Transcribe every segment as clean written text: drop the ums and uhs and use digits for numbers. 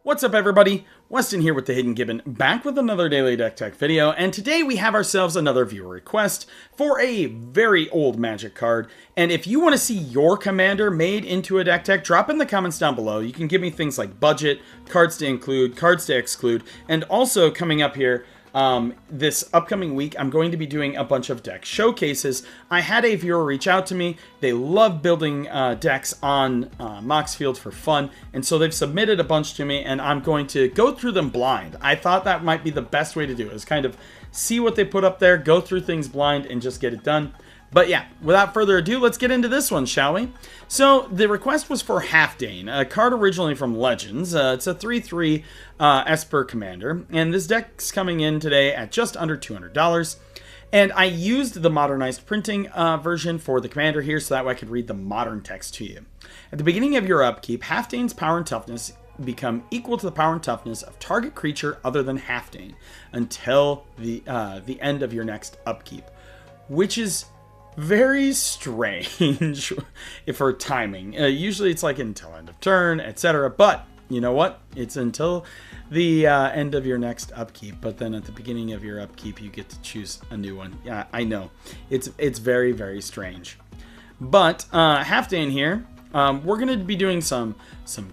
What's up, everybody? Weston here with the Hidden Gibbon, back with another Daily Deck Tech video, and today we have ourselves another viewer request for a very old Magic card. And if you want to see your commander made into a deck tech, drop in the comments down below. You can give me things like budget, cards to include, cards to exclude, and also coming up here, this upcoming week, I'm going to be doing a bunch of deck showcases. I had a viewer reach out to me. They love building decks on Moxfield for fun, and so they've submitted a bunch to me, and I'm going to go through them blind. I thought that might be the best way to do it, is kind of see what they put up there, go through things blind, and just get it done. But yeah, without further ado, let's get into this one, shall we? So, the request was for Halfdane, a card originally from Legends. It's a 3/3 Esper Commander, and this deck's coming in today at just under $200. And I used the modernized printing version for the commander here, so that way I could read the modern text to you. At the beginning of your upkeep, Halfdane's power and toughness become equal to the power and toughness of target creature other than Halfdane until the end of your next upkeep, which is very strange for timing. Usually it's like until end of turn, etc. But you know what? It's until the end of your next upkeep. But then at the beginning of your upkeep, you get to choose a new one. Yeah, I know. It's very, very strange. But Halfdane here, we're going to be doing some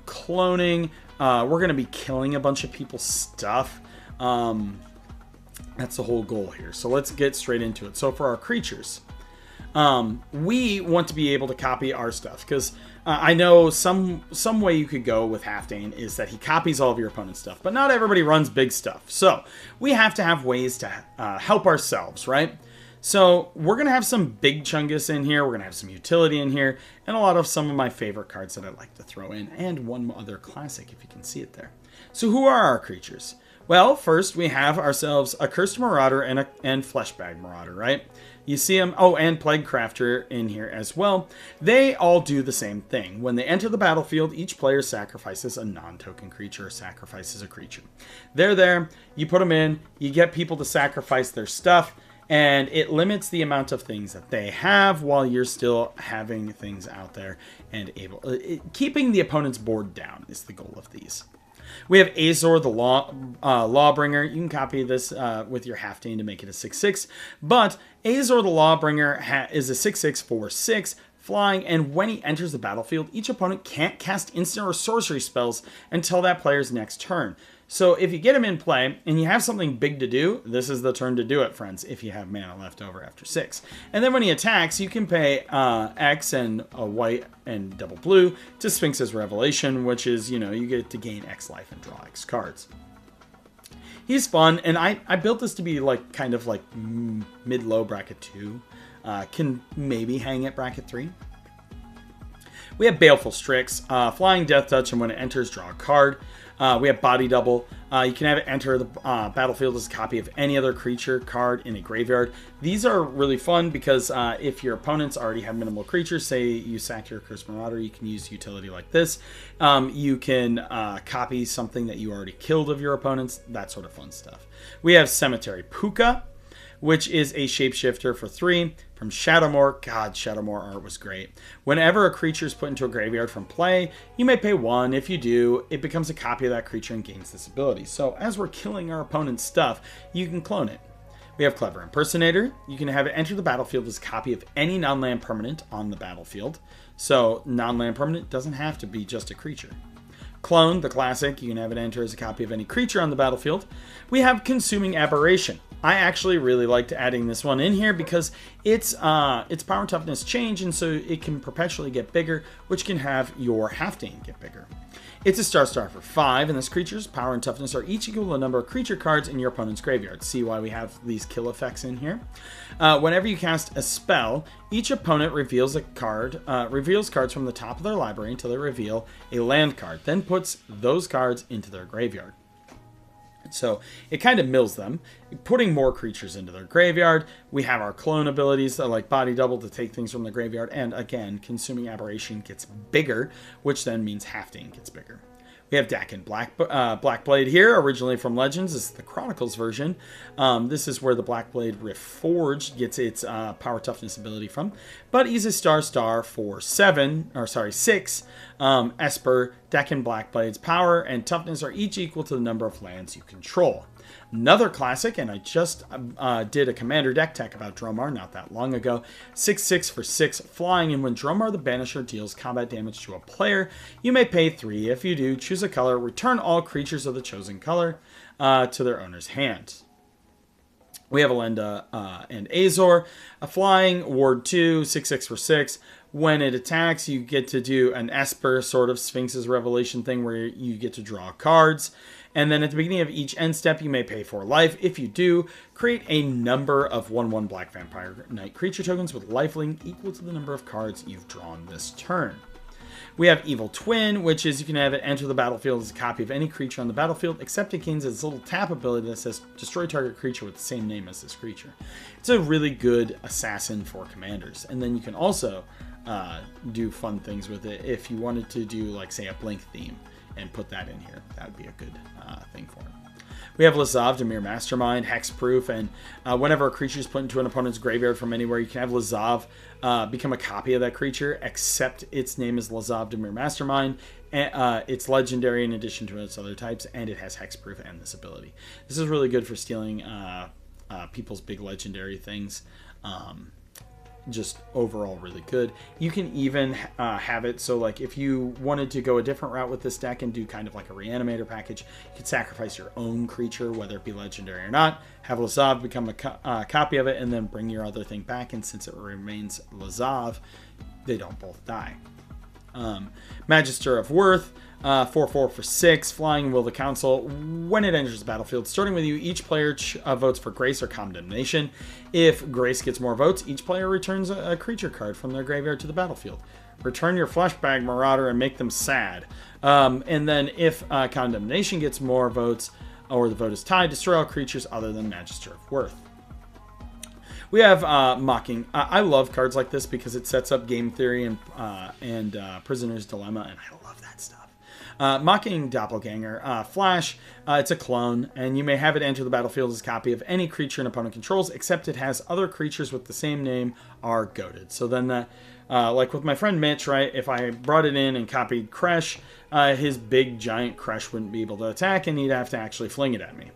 cloning. We're going to be killing a bunch of people's stuff. That's the whole goal here. So let's get straight into it. So for our creatures, we want to be able to copy our stuff, because I know some way you could go with Halfdane is that he copies all of your opponent's stuff, but not everybody runs big stuff. So we have to have ways to help ourselves, right? So we're going to have some big chungus in here, we're going to have some utility in here, and a lot of some of my favorite cards that I like to throw in, and one other classic if you can see it there. So who are our creatures? Well, first we have ourselves a Cursed Marauder and Fleshbag Marauder, right? You see them, oh, and Plague Crafter in here as well. They all do the same thing. When they enter the battlefield, each player sacrifices a non-token creature or sacrifices a creature. They're there, you put them in, you get people to sacrifice their stuff, and it limits the amount of things that they have while you're still having things out there and keeping the opponent's board down is the goal of these. We have Azor the Lawbringer. You can copy this with your Halfdane to make it a 6/6. But Azor the Lawbringer is a 6/6 for 6 flying, and when he enters the battlefield, each opponent can't cast instant or sorcery spells until that player's next turn. So if you get him in play and you have something big to do, this is the turn to do it, friends, if you have mana left over after 6. And then when he attacks, you can pay X and a white and double blue to Sphinx's Revelation, which is, you know, you get to gain X life and draw X cards. He's fun, and I built this to be like kind of like mid-low bracket 2. Can maybe hang at bracket 3. We have Baleful Strix, Flying Death Touch, and when it enters, draw a card. We have Body Double. You can have it enter the battlefield as a copy of any other creature card in a graveyard. These are really fun because if your opponents already have minimal creatures, say you sack your Cursed Marauder, you can use utility like this. You can copy something that you already killed of your opponents, that sort of fun stuff. We have Cemetery Puka, which is a shapeshifter for 3 from Shadowmoor. God, Shadowmoor art was great. Whenever a creature is put into a graveyard from play, you may pay 1. If you do, it becomes a copy of that creature and gains this ability. So as we're killing our opponent's stuff, you can clone it. We have Clever Impersonator. You can have it enter the battlefield as a copy of any non-land permanent on the battlefield. So non-land permanent doesn't have to be just a creature. Clone, the classic, you can have it enter as a copy of any creature on the battlefield. We have Consuming Aberration. I actually really liked adding this one in here because its power and toughness change, and so it can perpetually get bigger, which can have your Halfdane get bigger. It's a star for 5, and this creature's power and toughness are each equal to the number of creature cards in your opponent's graveyard. See why we have these kill effects in here? Whenever you cast a spell, each opponent reveals cards from the top of their library until they reveal a land card, then puts those cards into their graveyard. So it kind of mills them, putting more creatures into their graveyard. We have our clone abilities like Body Double to take things from the graveyard, and again, Consuming Aberration gets bigger, which then means Halfdane gets bigger. We have Dakin Blackblade here, originally from Legends. This is the Chronicles version. This is where the Blackblade Reforged gets its power toughness ability from. But he's a star for 6. Esper, Dakin Blackblade's power and toughness are each equal to the number of lands you control. Another classic, and I just did a Commander deck tech about Dromar not that long ago. 6/6 for 6 flying, and when Dromar the Banisher deals combat damage to a player, you may pay 3. If you do, choose a color, return all creatures of the chosen color to their owner's hand. We have Elenda and Azor. A flying, ward 2, 6/6 for 6. When it attacks, you get to do an Esper sort of Sphinx's Revelation thing where you get to draw cards. And then at the beginning of each end step, you may pay 4 life. If you do, create a number of 1/1 Black Vampire Knight creature tokens with lifelink equal to the number of cards you've drawn this turn. We have Evil Twin, which is you can have it enter the battlefield as a copy of any creature on the battlefield, except it gains its little tap ability that says destroy target creature with the same name as this creature. It's a really good assassin for commanders. And then you can also do fun things with it if you wanted to do, like, say, a Blink theme and put that in here. That would be a good thing for it. We have Lazav, Dimir Mastermind, Hexproof, and whenever a creature is put into an opponent's graveyard from anywhere, you can have Lazav become a copy of that creature, except its name is Lazav, Dimir Mastermind. It's legendary in addition to its other types, and it has Hexproof and this ability. This is really good for stealing people's big legendary things. Just overall really good. You can even have it so, like, if you wanted to go a different route with this deck and do kind of like a Reanimator package, you could sacrifice your own creature, whether it be legendary or not, have Lazav become a copy of it, and then bring your other thing back, and since it remains Lazav, they don't both die. Magister of Worth, 4/4 for 6, flying, will the council. When it enters the battlefield, starting with you, each player votes for Grace or Condemnation. If Grace gets more votes, each player returns a creature card from their graveyard to the battlefield. Return your Fleshbag Marauder and make them sad. And then if Condemnation gets more votes, or the vote is tied, destroy all creatures other than Magister of Worth. We have Mocking. I love cards like this because it sets up game theory and Prisoner's Dilemma, and I love that stuff. Mocking Doppelganger. Flash. It's a clone, and you may have it enter the battlefield as a copy of any creature an opponent controls, except it has other creatures with the same name are goated. So then, like with my friend Mitch, right, if I brought it in and copied Kresh, his big giant Kresh wouldn't be able to attack, and he'd have to actually fling it at me.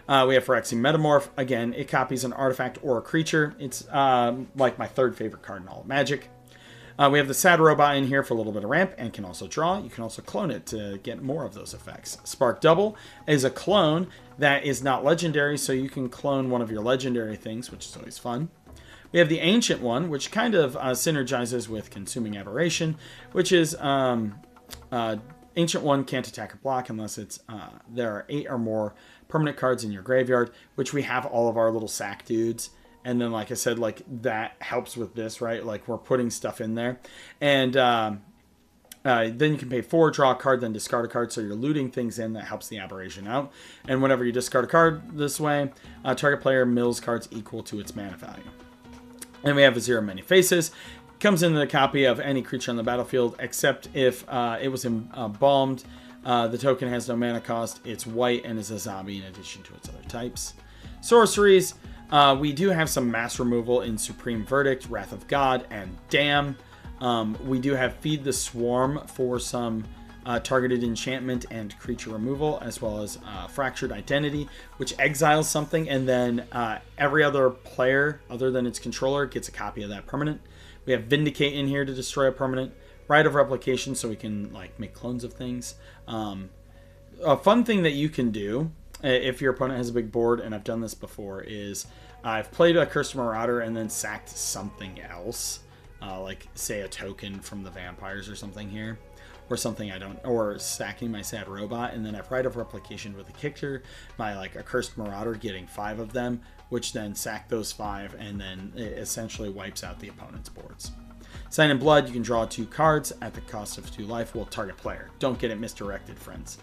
We have Phyrexian Metamorph. Again, it copies an artifact or a creature. It's like my 3rd favorite card in all of Magic. We have the Sad Robot in here for a little bit of ramp and can also draw. You can also clone it to get more of those effects. Spark Double is a clone that is not legendary, so you can clone one of your legendary things, which is always fun. We have the Ancient One, which kind of synergizes with Consuming Aberration, which is Ancient One can't attack or block unless it's there are 8 or more permanent cards in your graveyard, which we have all of our little sack dudes. And then, like I said, like that helps with this, right? Like we're putting stuff in there. And then you can pay 4, draw a card, then discard a card. So you're looting things in that helps the aberration out. And whenever you discard a card this way, target player mills cards equal to its mana value. And we have a Zero Many Faces. Comes in the copy of any creature on the battlefield, except if it was embalmed. The token has no mana cost. It's white and is a zombie in addition to its other types. Sorceries. We do have some mass removal in Supreme Verdict, Wrath of God, and Damn. We do have Feed the Swarm for some targeted enchantment and creature removal, as well as Fractured Identity, which exiles something, and then every other player other than its controller gets a copy of that permanent. We have Vindicate in here to destroy a permanent. Right of Replication, so we can like make clones of things. A fun thing that you can do if your opponent has a big board, and I've done this before, is I've played a Cursed Marauder and then sacked something else, like say a token from the vampires or something here, or something or sacking my Sad Robot, and then I've Right of Replication with a kicker by like a Cursed Marauder getting 5 of them, which then sack those 5, and then it essentially wipes out the opponent's boards. Sign in Blood, you can draw 2 cards at the cost of 2 life. Will target player. Don't get it misdirected, friends.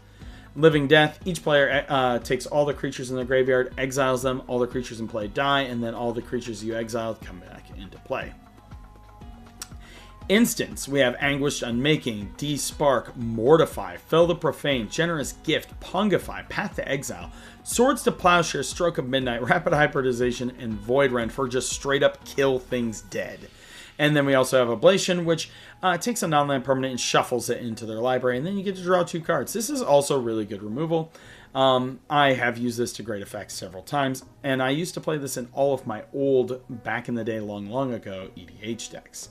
Living Death, each player takes all the creatures in the graveyard, exiles them, all the creatures in play die, and then all the creatures you exiled come back into play. Instants, we have Anguished Unmaking, Despark, Mortify, Fill the Profane, Generous Gift, Pungify, Path to Exile, Swords to Plowshare, Stroke of Midnight, Rapid Hybridization, and Void Rend for just straight up kill things dead. And then we also have Ablation, which takes a non-land permanent and shuffles it into their library, and then you get to draw 2 cards. This is also really good removal. I have used this to great effect several times, and I used to play this in all of my old, back in the day, long ago, EDH decks.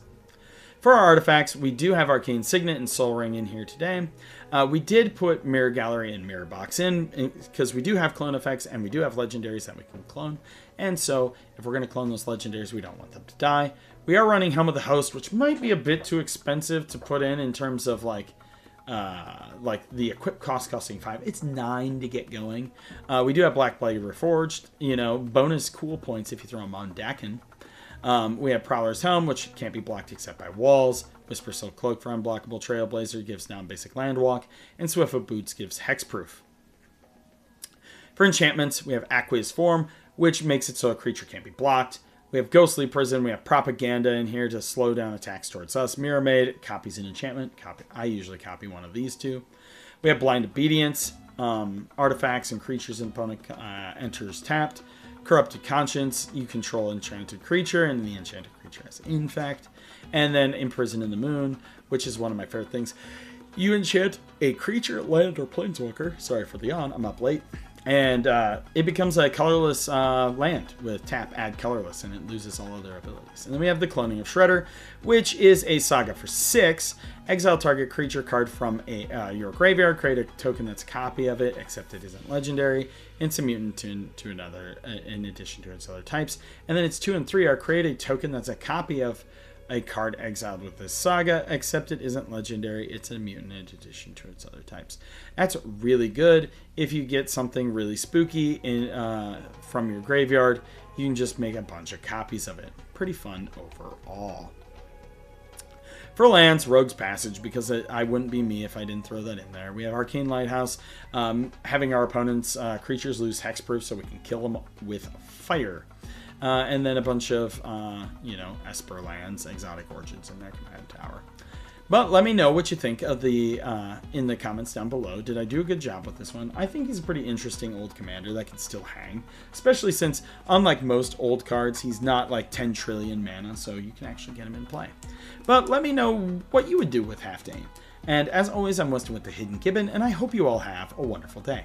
For our artifacts, we do have Arcane Signet and Soul Ring in here today. We did put Mirror Gallery and Mirror Box in because we do have clone effects and we do have legendaries that we can clone. And so if we're going to clone those legendaries, we don't want them to die. We are running Helm of the Host, which might be a bit too expensive to put in terms of like the equip cost costing 5. It's 9 to get going. We do have Black Blade Reforged, you know, bonus cool points if you throw them on Dakin. We have Prowler's Helm, which can't be blocked except by walls. Whisper Silk Cloak for unblockable. Trailblazer gives non-basic land walk. And Swift of Boots gives hexproof. For enchantments, we have Aqueous Form, which makes it so a creature can't be blocked. We have Ghostly Prison. We have Propaganda in here to slow down attacks towards us. Mirror Maid copies an enchantment. I usually copy one of these two. We have Blind Obedience. Artifacts and creatures an opponent enters tapped. Corrupted Conscience, you control enchanted creature, and the enchanted creature has Infect. And then Imprison in the Moon, which is one of my favorite things. You enchant a creature, land, or planeswalker. Sorry for the yawn, I'm up late. And it becomes a colorless land with tap, add colorless, and it loses all other abilities. And then we have the Cloning of Shredder, which is a saga for 6. Exile target creature card from your graveyard. Create a token that's a copy of it, except it isn't legendary. It's a mutant to another, in addition to its other types. And then it's 2 and 3 are create a token that's a copy of a card exiled with this saga, except it isn't legendary. It's a mutant in addition to its other types. That's really good. If you get something really spooky from your graveyard, you can just make a bunch of copies of it. Pretty fun overall. For lands, Rogue's Passage, because I wouldn't be me if I didn't throw that in there. We have Arcane Lighthouse, having our opponent's creatures lose hexproof so we can kill them with fire. And then a bunch of, Esper lands, Exotic Orchids in their command tower. But let me know what you think of in the comments down below. Did I do a good job with this one? I think he's a pretty interesting old commander that can still hang. Especially since, unlike most old cards, he's not like 10 trillion mana, so you can actually get him in play. But let me know what you would do with Halfdane. And as always, I'm Weston with the Hidden Gibbon, and I hope you all have a wonderful day.